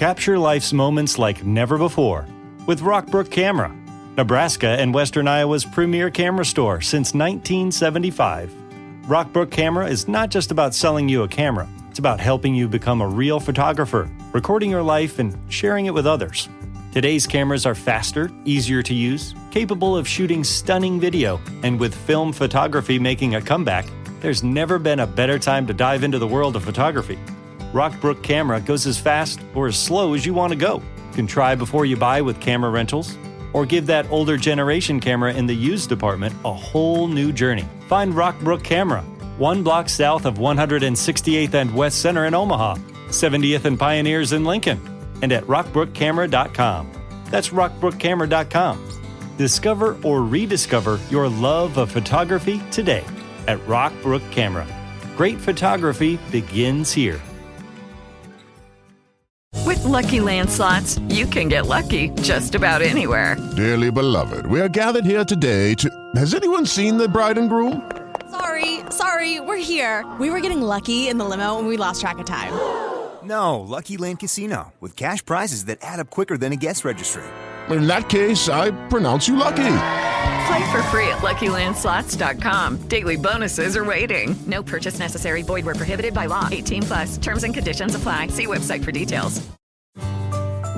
Capture life's moments like never before with Rockbrook Camera, Nebraska and Western Iowa's premier camera store since 1975. Rockbrook Camera is not just about selling you a camera. It's about helping you become a real photographer, recording your life and sharing it with others. Today's cameras are faster, easier to use, capable of shooting stunning video, and with film photography making a comeback, there's never been a better time to dive into the world of photography. Rockbrook Camera goes as fast or as slow as you want to go. You can try before you buy with camera rentals, or give that older generation camera in the used department a whole new journey. Find Rockbrook Camera, 1 block south of 168th and West Center in Omaha, 70th and Pioneers in Lincoln, and at rockbrookcamera.com. That's rockbrookcamera.com. Discover or rediscover your love of photography today at Rockbrook Camera. Great photography begins here. With Lucky Land Slots, you can get lucky just about anywhere. Dearly beloved, we are gathered here today to... Has anyone seen the bride and groom? Sorry, we're here. We were getting lucky in the limo and we lost track of time. No, Lucky Land Casino, with cash prizes that add up quicker than a guest registry. In that case, I pronounce you lucky. Play for free at LuckyLandSlots.com. Daily bonuses are waiting. No purchase necessary. Void where prohibited by law. 18+. Terms and conditions apply. See website for details.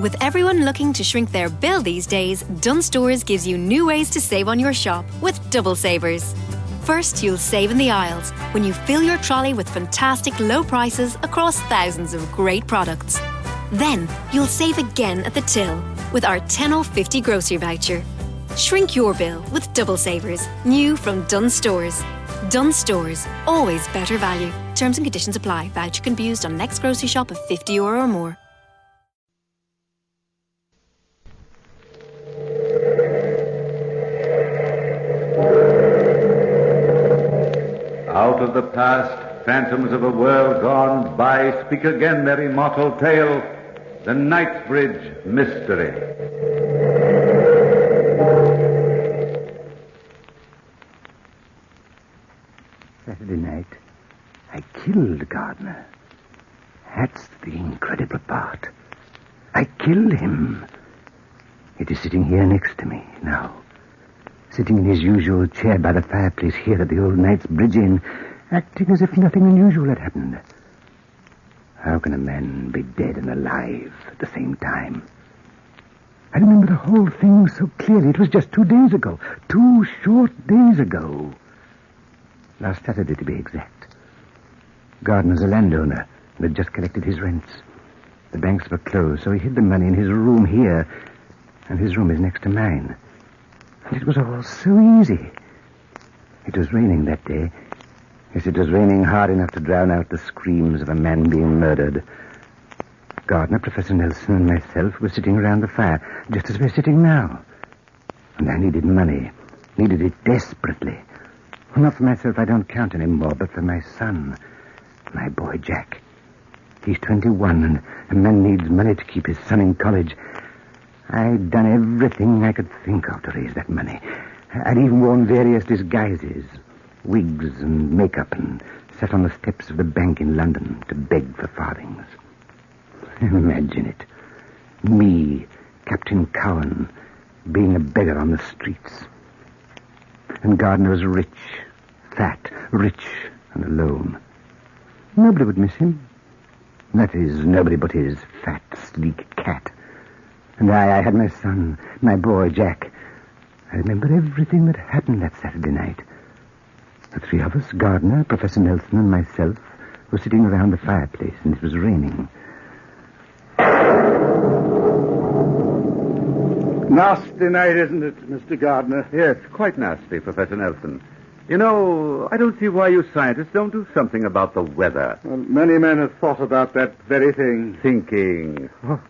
With everyone looking to shrink their bill these days, Dunnes Stores gives you new ways to save on your shop with double savers. First, you'll save in the aisles when you fill your trolley with fantastic low prices across thousands of great products. Then, you'll save again at the till with our 10 off 50 grocery voucher. Shrink your bill with double savers, new from Dunnes Stores. Dunnes Stores, always better value. Terms and conditions apply. Voucher can be used on next grocery shop of €50 or more. Out of the past, phantoms of a world gone by speak again their immortal tale, the Knightsbridge Mystery. Saturday night, I killed Gardner. That's the incredible part. I killed him. It is sitting here next to me now. Sitting in his usual chair by the fireplace here at the old Knightsbridge Inn, acting as if nothing unusual had happened. How can a man be dead and alive at the same time? I remember the whole thing so clearly. It was just 2 days ago. 2 short days ago. Last Saturday, to be exact. Gardner's a landowner and had just collected his rents. The banks were closed, so he hid the money in his room here, and his room is next to mine. And it was all so easy. It was raining that day. Yes, it was raining hard enough to drown out the screams of a man being murdered. Gardner, Professor Nelson, and myself were sitting around the fire, just as we're sitting now. And I needed money. Needed it desperately. Not for myself, I don't count anymore, but for my son, my boy Jack. He's 21, and a man needs money to keep his son in college. I'd done everything I could think of to raise that money. I'd even worn various disguises, wigs and makeup, and sat on the steps of the bank in London to beg for farthings. Imagine it. Me, Captain Cowan, being a beggar on the streets. And Gardner was rich, fat, rich, and alone. Nobody would miss him. That is, nobody but his fat, sleek cat. And I had my son, my boy, Jack. I remember everything that happened that Saturday night. The 3 of us, Gardner, Professor Nelson, and myself, were sitting around the fireplace, and it was raining. Nasty night, isn't it, Mr. Gardner? Yes, quite nasty, Professor Nelson. You know, I don't see why you scientists don't do something about the weather. Well, many men have thought about that very thing. Thinking. Oh,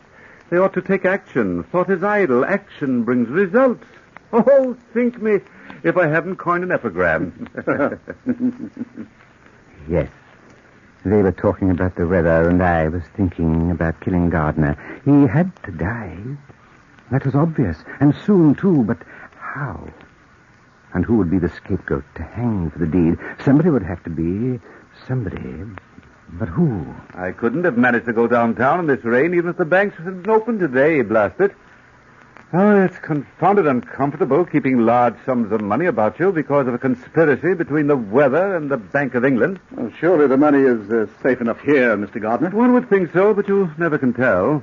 they ought to take action. Thought is idle. Action brings results. Oh, think me, if I haven't coined an epigram. Yes. They were talking about the weather, and I was thinking about killing Gardner. He had to die. That was obvious, and soon, too, but how? And who would be the scapegoat to hang for the deed? Somebody would have to be somebody. But who? I couldn't have managed to go downtown in this rain even if the banks had opened today, blast it. Oh, it's confounded uncomfortable keeping large sums of money about you because of a conspiracy between the weather and the Bank of England. Well, surely the money is safe enough here, Mr. Gardner. One would think so, but you never can tell.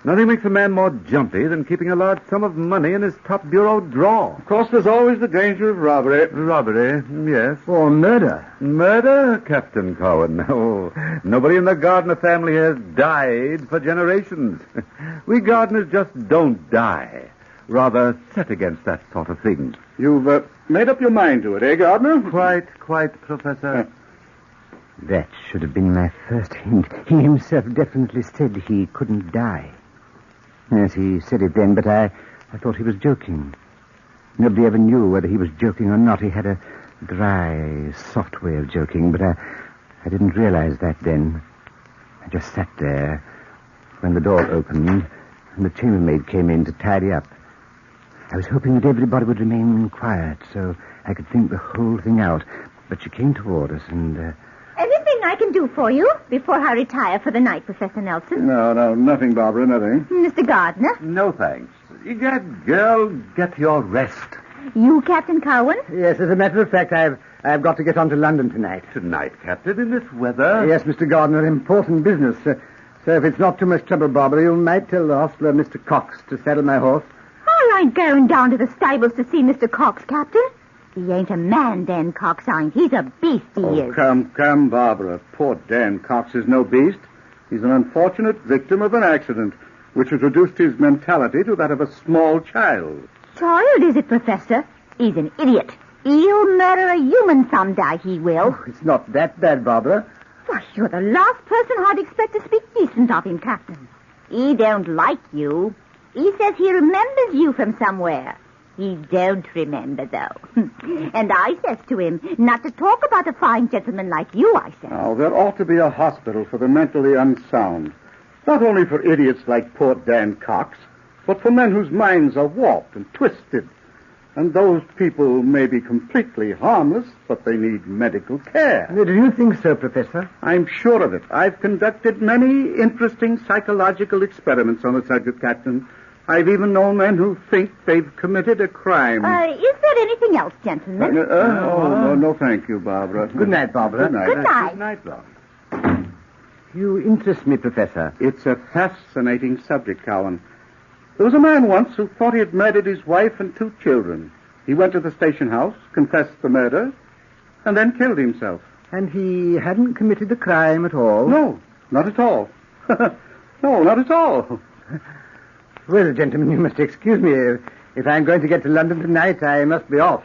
Nothing makes a man more jumpy than keeping a large sum of money in his top bureau drawer. Of course, there's always the danger of robbery. Robbery, yes. Or murder. Murder, Captain Cowan? Oh, nobody in the Gardner family has died for generations. We Gardners just don't die. Rather set against that sort of thing. You've made up your mind to it, eh, Gardner? Quite, Professor. That should have been my first hint. He himself definitely said he couldn't die. Yes, he said it then, but I thought he was joking. Nobody ever knew whether he was joking or not. He had a dry, soft way of joking, but I didn't realize that then. I just sat there when the door opened and the chambermaid came in to tidy up. I was hoping that everybody would remain quiet so I could think the whole thing out, but she came toward us and... Anything I can do for you before I retire for the night, Professor Nelson? No, nothing, Barbara, nothing. Mr. Gardner? No, thanks. Girl, get your rest. You, Captain Cowan? Yes, as a matter of fact, I've got to get on to London tonight. Tonight, Captain, in this weather? Yes, Mr. Gardner, important business. So if it's not too much trouble, Barbara, you might tell the hostler, Mr. Cox, to saddle my horse. I ain't going down to the stables to see Mr. Cox, Captain. He ain't a man, Dan Cox ain't. He's a beast, he is. Come, Barbara. Poor Dan Cox is no beast. He's an unfortunate victim of an accident, which has reduced his mentality to that of a small child. Child, is it, Professor? He's an idiot. He'll murder a human someday, he will. Oh, it's not that bad, Barbara. Why, you're the last person I'd expect to speak decent of him, Captain. He don't like you. He says he remembers you from somewhere. He don't remember, though. And I says to him, not to talk about a fine gentleman like you, I says. Now, there ought to be a hospital for the mentally unsound. Not only for idiots like poor Dan Cox, but for men whose minds are warped and twisted. And those people may be completely harmless, but they need medical care. Do you think so, Professor? I'm sure of it. I've conducted many interesting psychological experiments on the subject, Captain. I've even known men who think they've committed a crime. Is there anything else, gentlemen? No, thank you, Barbara. Good night, Barbara. Good night. Good night. Good night, Barbara. You interest me, Professor. It's a fascinating subject, Cowan. There was a man once who thought he had murdered his wife and 2 children. He went to the station house, confessed the murder, and then killed himself. And he hadn't committed the crime at all? No, not at all. No, not at all. Well, gentlemen, you must excuse me. If I'm going to get to London tonight, I must be off.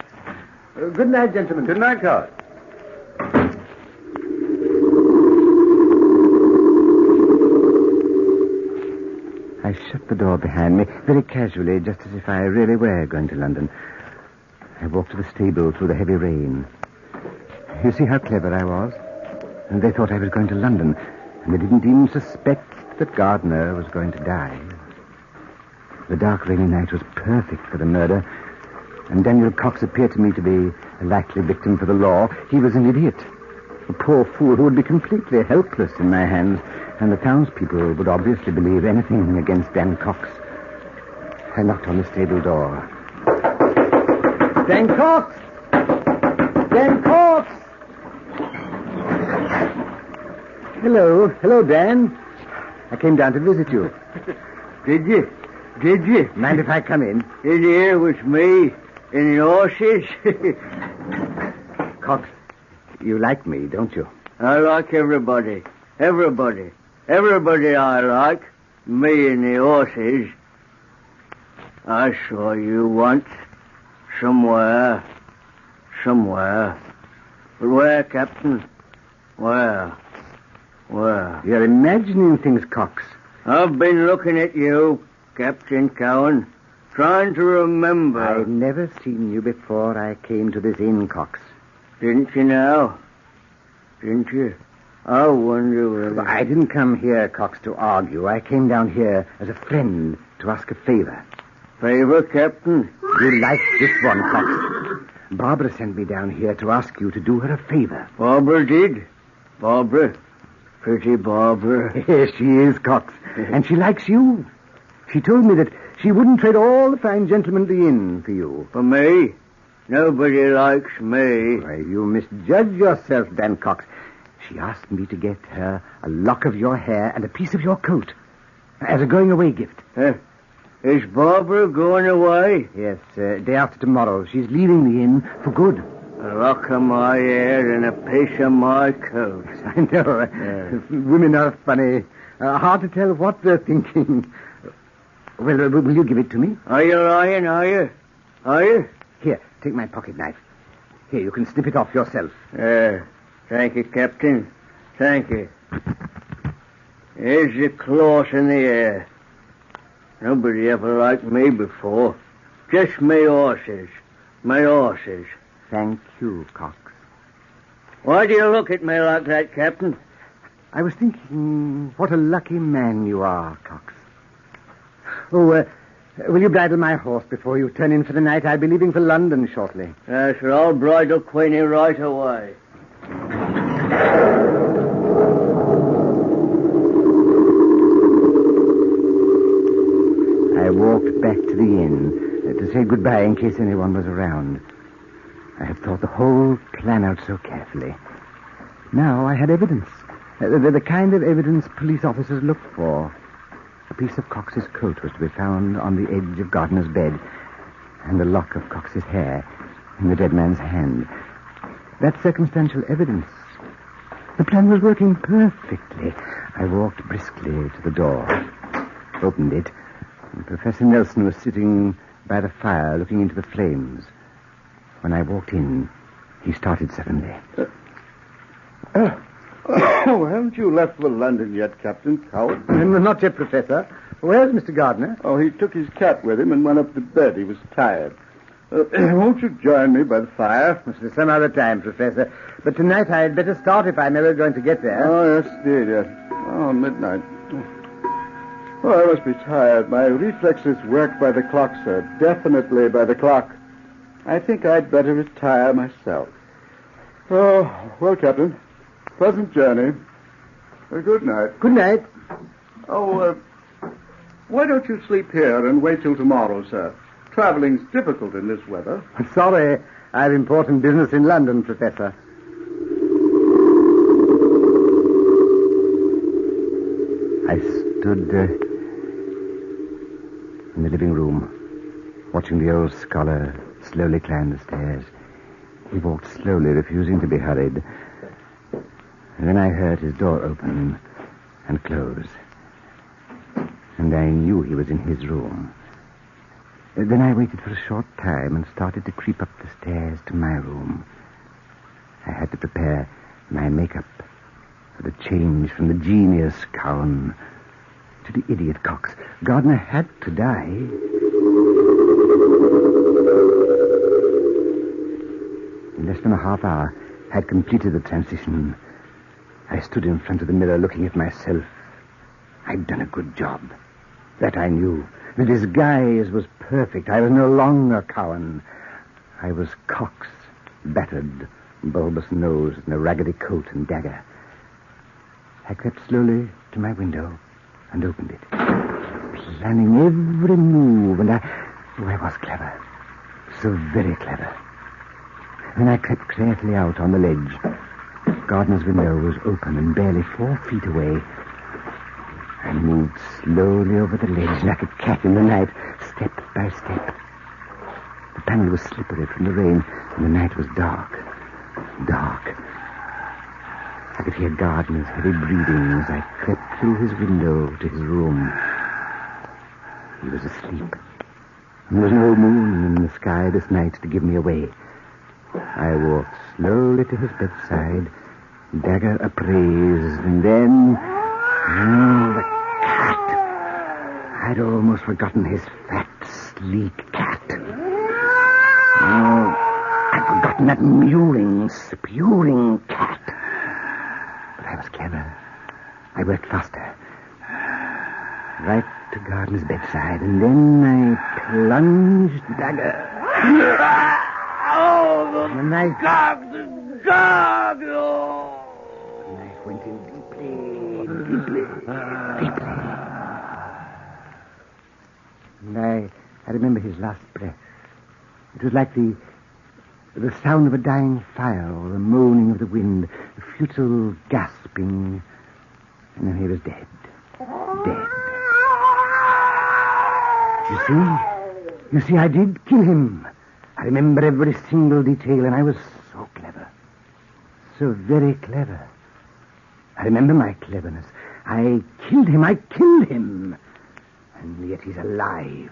Good night, gentlemen. Good night, Cowan. I shut the door behind me, very casually, just as if I really were going to London. I walked to the stable through the heavy rain. You see how clever I was? And they thought I was going to London, and they didn't even suspect that Gardner was going to die. The dark, rainy night was perfect for the murder, and Daniel Cox appeared to me to be a likely victim for the law. He was an idiot, a poor fool who would be completely helpless in my hands, and the townspeople would obviously believe anything against Dan Cox. I knocked on the stable door. Dan Cox! Dan Cox! Hello, Dan. I came down to visit you. Did you? Mind if I come in? In here with me and the horses? Cox, you like me, don't you? I like everybody. Everybody I like. Me and the horses. I saw you once. Somewhere. But where, Captain? Where? You're imagining things, Cox. I've been looking at you, Captain Cowan, trying to remember. I've never seen you before I came to this inn, Cox. Didn't you now? Didn't you? I wonder whether... I didn't come here, Cox, to argue. I came down here as a friend to ask a favor. Favor, Captain? You like this one, Cox. Barbara sent me down here to ask you to do her a favor. Barbara did? Barbara? pretty Barbara. Yes, she is, Cox. And she likes you. She told me that she wouldn't trade all the fine gentlemen at the inn for you. For me? Nobody likes me. Why, you misjudge yourself, Dan Cox. She asked me to get her a lock of your hair and a piece of your coat as a going-away gift. Is Barbara going away? Yes, day after tomorrow. She's leaving the inn for good. A lock of my hair and a piece of my coat. I know. Women are funny. Hard to tell what they're thinking. Well, will you give it to me? Are you lying, are you? Are you? Here, take my pocket knife. Here, you can snip it off yourself. Thank you, Captain. Thank you. Here's the cloth in the air. Nobody ever liked me before. Just my horses. My horses. Thank you, Cox. Why do you look at me like that, Captain? I was thinking what a lucky man you are, Cox. Oh, will you bridle my horse before you turn in for the night? I'll be leaving for London shortly. Yes, sir, I'll bridle Queenie right away. I walked back to the inn to say goodbye in case anyone was around. I had thought the whole plan out so carefully. Now I had evidence. The kind of evidence police officers look for. A piece of Cox's coat was to be found on the edge of Gardner's bed, and a lock of Cox's hair in the dead man's hand. That's circumstantial evidence. The plan was working perfectly. I walked briskly to the door, opened it, and Professor Nelson was sitting by the fire looking into the flames. When I walked in, he started suddenly. Oh, haven't you left for London yet, Captain Coward? Not yet, Professor. Where's Mr. Gardner? Oh, he took his cat with him and went up to bed. He was tired. Won't you join me by the fire? Some other time, Professor. But tonight I'd better start if I'm ever going to get there. Oh, yes, indeed, yes. Oh, midnight. Oh, I must be tired. My reflexes work by the clock, sir. Definitely by the clock. I think I'd better retire myself. Oh, well, Captain, pleasant journey. Good night. Good night. Oh, why don't you sleep here and wait till tomorrow, sir? Traveling's difficult in this weather. Sorry, I have important business in London, Professor. I stood in the living room, watching the old scholar slowly climb the stairs. He walked slowly, refusing to be hurried. And then I heard his door open and close. And I knew he was in his room. Then I waited for a short time and started to creep up the stairs to my room. I had to prepare my makeup for the change from the genius Cowan to the idiot Cox. Gardner had to die. In less than a half hour, I had completed the transition. I stood in front of the mirror looking at myself. I'd done a good job. That I knew. The disguise was perfect. I was no longer Cowan. I was Cox, battered, bulbous nose, and a raggedy coat and dagger. I crept slowly to my window and opened it, planning every move, and I was clever. So very clever. Then I crept carefully out on the ledge. Gardner's window was open and barely 4 feet away. I moved slowly over the ledge like a cat in the night, step by step. The panel was slippery from the rain, and the night was dark. Dark. I could hear Gardner's heavy breathing as I crept through his window to his room. He was asleep. And there was no moon in the sky this night to give me away. I walked slowly to his bedside, dagger upraised, and then... the cat. I'd almost forgotten his fat, sleek cat. I'd forgotten that mewing, spewing cat. But I was clever. I worked faster. Right to Gardner's bedside, and then I plunged dagger. The knife... God! The knife went in deeply. And I remember his last breath. It was like the sound of a dying fire or the moaning of the wind, the futile gasping. And then he was dead. Dead. You see, I did kill him. I remember every single detail, and I was so clever. So very clever. I remember my cleverness. I killed him. And yet he's alive.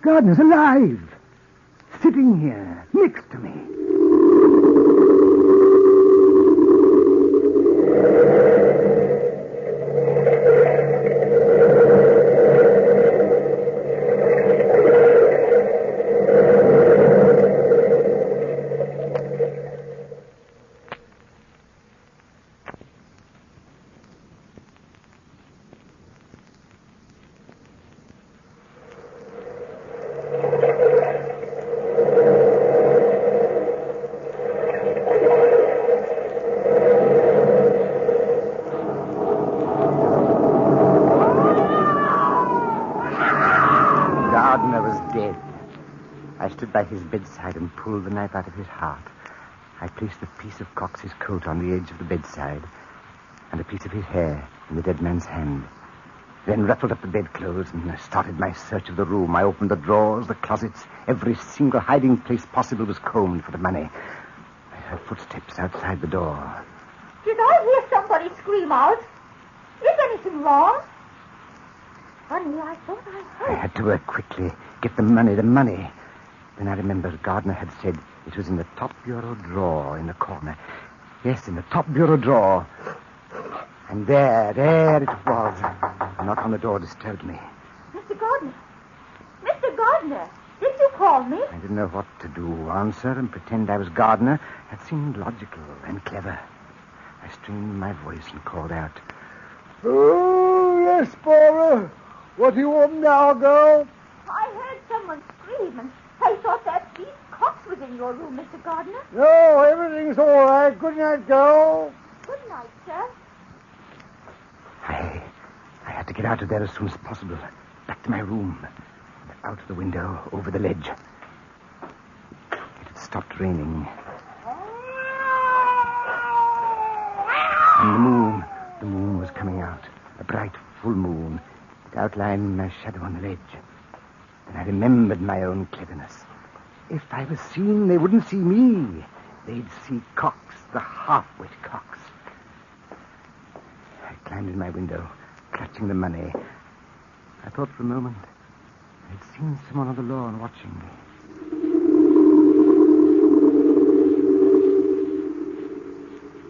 Gardner's alive. Sitting here, next to me. By his bedside and pulled the knife out of his heart. I placed a piece of Cox's coat on the edge of the bedside and a piece of his hair in the dead man's hand. Then ruffled up the bedclothes and started my search of the room. I opened the drawers, the closets. Every single hiding place possible was combed for the money. I heard footsteps outside the door. Did I hear somebody scream out? Is anything wrong? Funny, I thought I heard. I had to work quickly. Get the money. Then I remembered Gardner had said it was in the top bureau drawer in the corner. Yes, in the top bureau drawer. And there it was. A knock on the door disturbed me. Mr. Gardner, did you call me? I didn't know what to do. Answer and pretend I was Gardner. That seemed logical and clever. I strained my voice and called out. Oh, yes, Barbara. What do you want now, girl? I heard someone scream and I thought that Pete Cox was in your room, Mr. Gardner. No, everything's all right. Good night, girl. Good night, sir. I had to get out of there as soon as possible. Back to my room. Out of the window, over the ledge. It had stopped raining. And the moon was coming out. A bright, full moon. It outlined my shadow on the ledge. And I remembered my own cleverness. If I was seen, they wouldn't see me. They'd see Cox, the half-wit Cox. I climbed in my window, clutching the money. I thought for a moment I'd seen someone on the lawn watching me.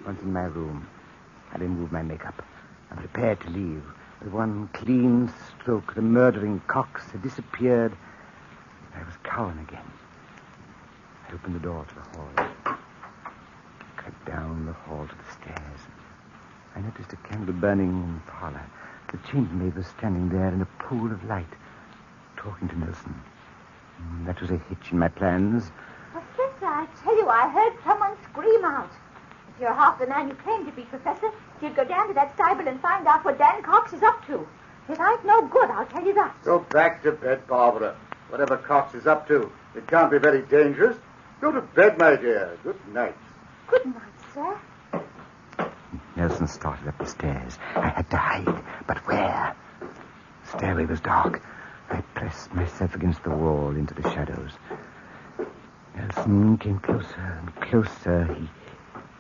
Once in my room, I removed my makeup and prepared to leave. With one clean stroke, the murdering Cox had disappeared. I was Cowan again. I opened the door to the hall. Crept down the hall to the stairs. I noticed a candle burning in the parlor. The chambermaid was standing there in a pool of light, talking to Nelson. That was a hitch in my plans. Professor, I tell you, I heard someone scream out. If you're half the man you claim to be, Professor, you'd go down to that stable and find out what Dan Cox is up to. It ain't no good, I'll tell you that. Go back to bed, Barbara. Whatever Cox is up to, it can't be very dangerous. Go to bed, my dear. Good night. Good night, sir. Nelson started up the stairs. I had to hide, but where? The stairway was dark. I pressed myself against the wall into the shadows. Nelson came closer and closer. He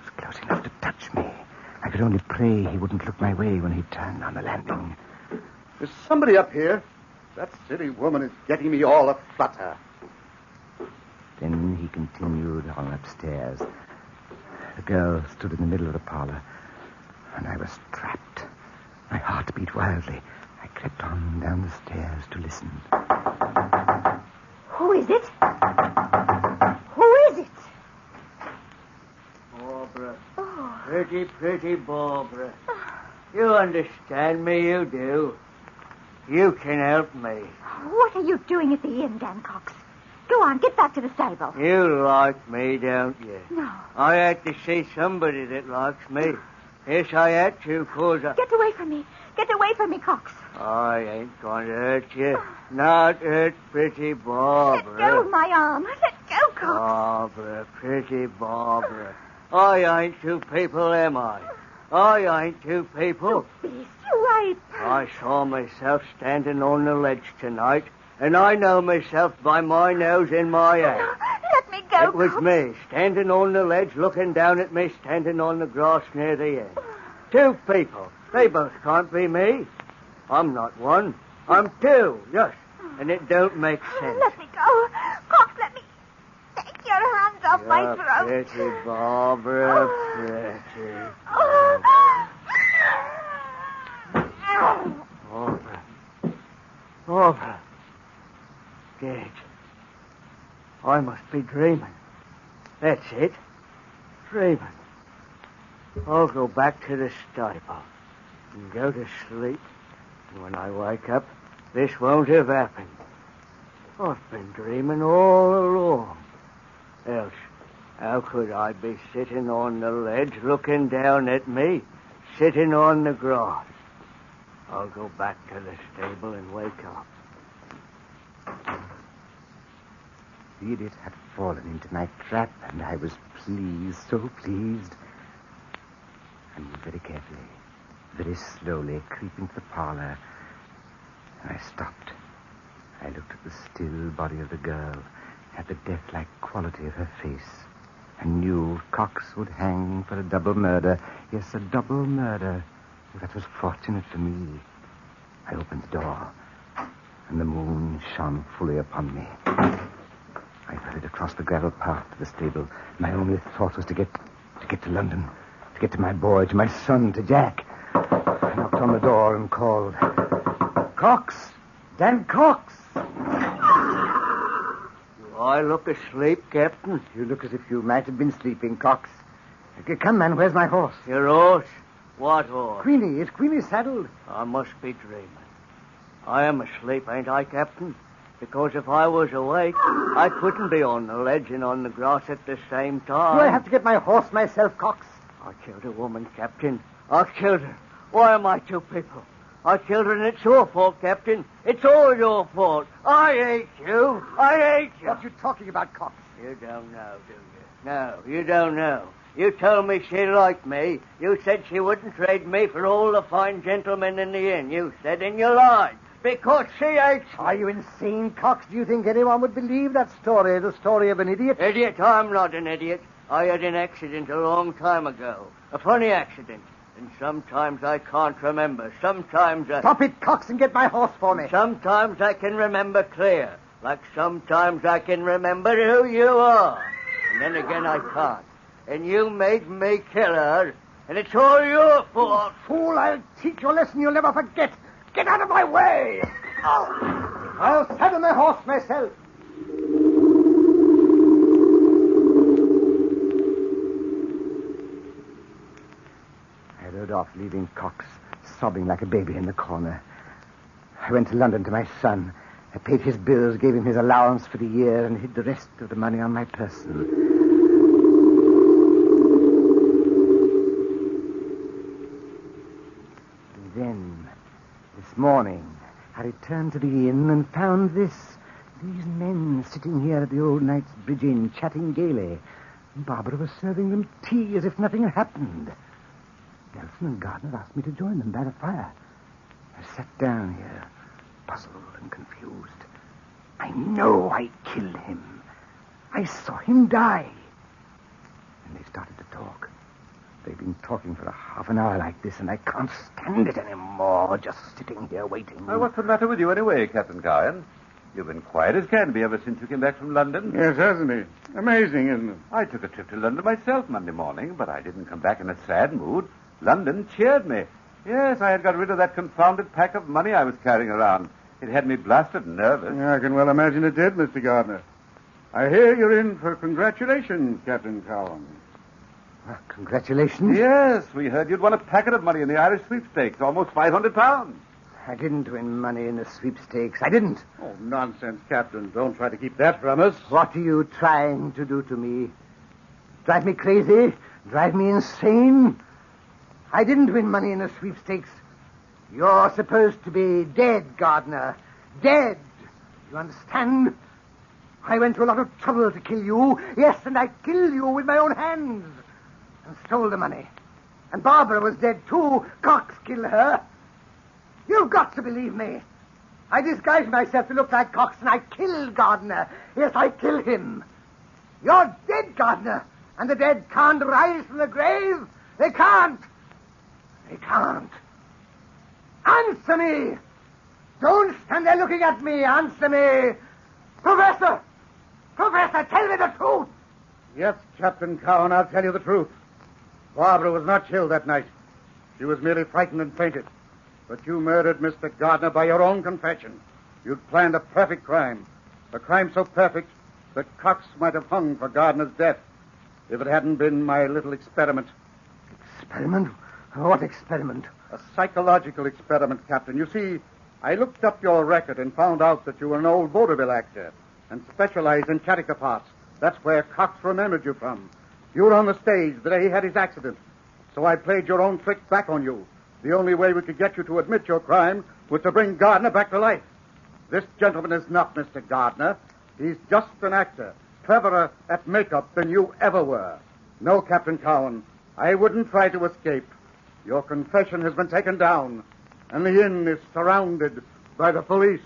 was close enough to touch me. I could only pray he wouldn't look my way when he turned on the landing. There's somebody up here. That silly woman is getting me all aflutter. Then he continued on upstairs. The girl stood in the middle of the parlor, and I was trapped. My heart beat wildly. I crept on down the stairs to listen. Who is it? Who is it? Barbara. Oh. Pretty, pretty Barbara. You understand me, you do. You can help me. What are you doing at the inn, Dan Cox? Go on, get back to the stable. You like me, don't you? No. I had to see somebody that likes me. Yes, I had to, 'cause Get away from me. Get away from me, Cox. I ain't gonna hurt you. Not hurt pretty Barbara. Let go of my arm. Let go, Cox. Barbara, pretty Barbara. I ain't two people, am I? I ain't two people. Beast, you're right. I saw myself standing on the ledge tonight, and I know myself by my nose in my hand. Let me go, It was Cox. me, standing on the ledge, looking down at me, standing on the grass near the end. Two people. They both can't be me. I'm not one. I'm two, yes. And it don't make sense. Let me go. Cox, let me. Take your hands off my You're throat. pretty, Barbara, pretty. Barbara. Barbara. Dead. I must be dreaming. That's it. Dreaming. I'll go back to the stable and go to sleep. And when I wake up, this won't have happened. I've been dreaming all along. Else, how could I be sitting on the ledge looking down at me, sitting on the grass? I'll go back to the stable and wake up. The idiot had fallen into my trap, and I was pleased, so pleased. I moved very carefully, very slowly, creeping to the parlor, and I stopped. I looked at the still body of the girl, at the death-like quality of her face, and knew Cox would hang for a double murder. Yes, a double murder. That was fortunate for me. I opened the door, and the moon shone fully upon me. I hurried across the gravel path to the stable. My only thought was to get to London, to get to my boy, to my son, to Jack. I knocked on the door and called, "Cox! Dan Cox!" Do I look asleep, Captain? You look as if you might have been sleeping, Cox. Come, man, where's my horse? Your horse? What horse? Queenie. Is Queenie saddled? I must be dreaming. I am asleep, ain't I, Captain? Because if I was awake, I couldn't be on the ledge and on the grass at the same time. Do I have to get my horse myself, Cox? I killed a woman, Captain. I killed her. Why am I two people? I killed her, and it's your fault, Captain. It's all your fault. I hate you. I hate you. What you talking about, Cox? You don't know, do you? No, you don't know. You told me she liked me. You said she wouldn't trade me for all the fine gentlemen in the inn. You said, and you lied. Because she hates me. Are you insane, Cox? Do you think anyone would believe that story, the story of an idiot? Idiot? I'm not an idiot. I had an accident a long time ago. A funny accident. And sometimes I can't remember. Sometimes I... Stop it, Cox, and get my horse for me. Sometimes I can remember clear. Like sometimes I can remember who you are. And then again I can't. And you made me kill her. And it's all your fault. Fool, I'll teach you a lesson you'll never forget. Get out of my way! I'll saddle my horse myself. I rode off, leaving Cox sobbing like a baby in the corner. I went to London to my son. I paid his bills, gave him his allowance for the year, and hid the rest of the money on my person. And then, this morning, I returned to the inn and found these men sitting here at the old Knight's Bridge Inn, chatting gaily. Barbara was serving them tea as if nothing had happened. Nelson and Gardner asked me to join them by the fire. I sat down here, puzzled and confused. I know I killed him. I saw him die. And they started to talk. They've been talking for a half an hour like this, and I can't stand it anymore, just sitting here waiting. What's the matter with you anyway, Captain Cowan? You've been quiet as can be ever since you came back from London. Yes, hasn't he? Amazing, isn't it? I took a trip to London myself Monday morning, but I didn't come back in a sad mood. London cheered me. Yes, I had got rid of that confounded pack of money I was carrying around. It had me blasted nervous. Yeah, I can well imagine it did, Mr. Gardner. I hear you're in for congratulations, Captain Cowan. Congratulations? Yes, we heard you'd won a packet of money in the Irish sweepstakes, almost £500. I didn't win money in the sweepstakes. I didn't. Oh, nonsense, Captain. Don't try to keep that from us. What are you trying to do to me? Drive me crazy? Drive me insane? I didn't win money in the sweepstakes. You're supposed to be dead, Gardner. Dead. You understand? I went to a lot of trouble to kill you. Yes, and I killed you with my own hands. And stole the money. And Barbara was dead, too. Cox killed her. You've got to believe me. I disguised myself to look like Cox, and I killed Gardner. Yes, I killed him. You're dead, Gardner. And the dead can't rise from the grave. They can't. They can't. Answer me. Don't stand there looking at me. Answer me. Professor! Professor, tell me the truth. Yes, Captain Cowan, I'll tell you the truth. Barbara was not killed that night. She was merely frightened and fainted. But you murdered Mr. Gardner by your own confession. You'd planned a perfect crime. A crime so perfect that Cox might have hung for Gardner's death if it hadn't been my little experiment. Experiment? What experiment? A psychological experiment, Captain. You see, I looked up your record and found out that you were an old vaudeville actor and specialized in character parts. That's where Cox remembered you from. You were on the stage the day he had his accident. So I played your own trick back on you. The only way we could get you to admit your crime was to bring Gardner back to life. This gentleman is not Mr. Gardner. He's just an actor, cleverer at makeup than you ever were. No, Captain Cowan, I wouldn't try to escape. Your confession has been taken down, and the inn is surrounded by the police.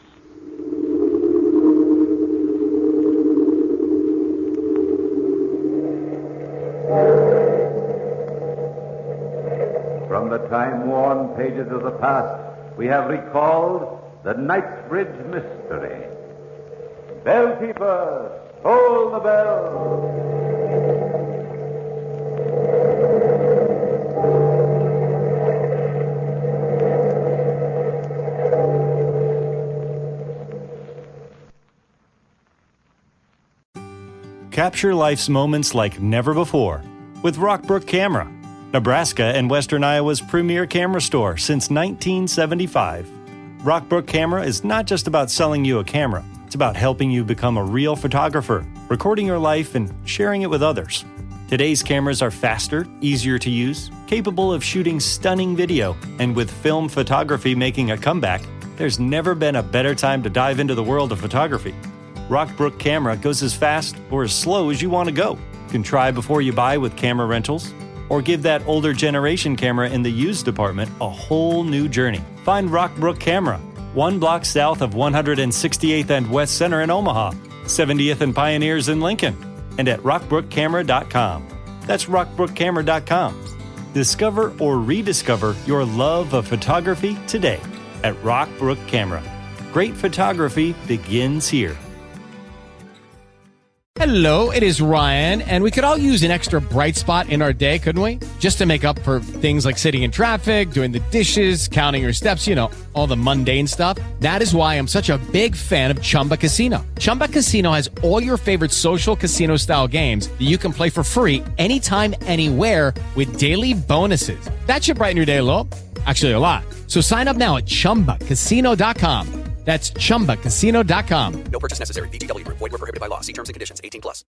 From the time-worn pages of the past, we have recalled the Knightsbridge mystery. Bellkeeper, toll the bell. Capture life's moments like never before with Rockbrook Camera, Nebraska and Western Iowa's premier camera store since 1975. Rockbrook Camera is not just about selling you a camera. It's about helping you become a real photographer, recording your life and sharing it with others. Today's cameras are faster, easier to use, capable of shooting stunning video, and with film photography making a comeback, there's never been a better time to dive into the world of photography. Rockbrook Camera goes as fast or as slow as you want to go. You can try before you buy with camera rentals, or give that older generation camera in the used department a whole new journey. Find Rockbrook Camera, 1 block south of 168th and West Center in Omaha, 70th and Pioneers in Lincoln, and at rockbrookcamera.com. That's rockbrookcamera.com. Discover or rediscover your love of photography today at Rockbrook Camera. Great photography begins here. Hello, it is Ryan, and we could all use an extra bright spot in our day, couldn't we? Just to make up for things like sitting in traffic, doing the dishes, counting your steps, you know, all the mundane stuff. That is why I'm such a big fan of Chumba Casino. Chumba Casino has all your favorite social casino-style games that you can play for free anytime, anywhere with daily bonuses. That should brighten your day a little. Actually, a lot. So sign up now at ChumbaCasino.com. That's ChumbaCasino.com. No purchase necessary. VGW Group. Void where prohibited by law. See terms and conditions. 18+.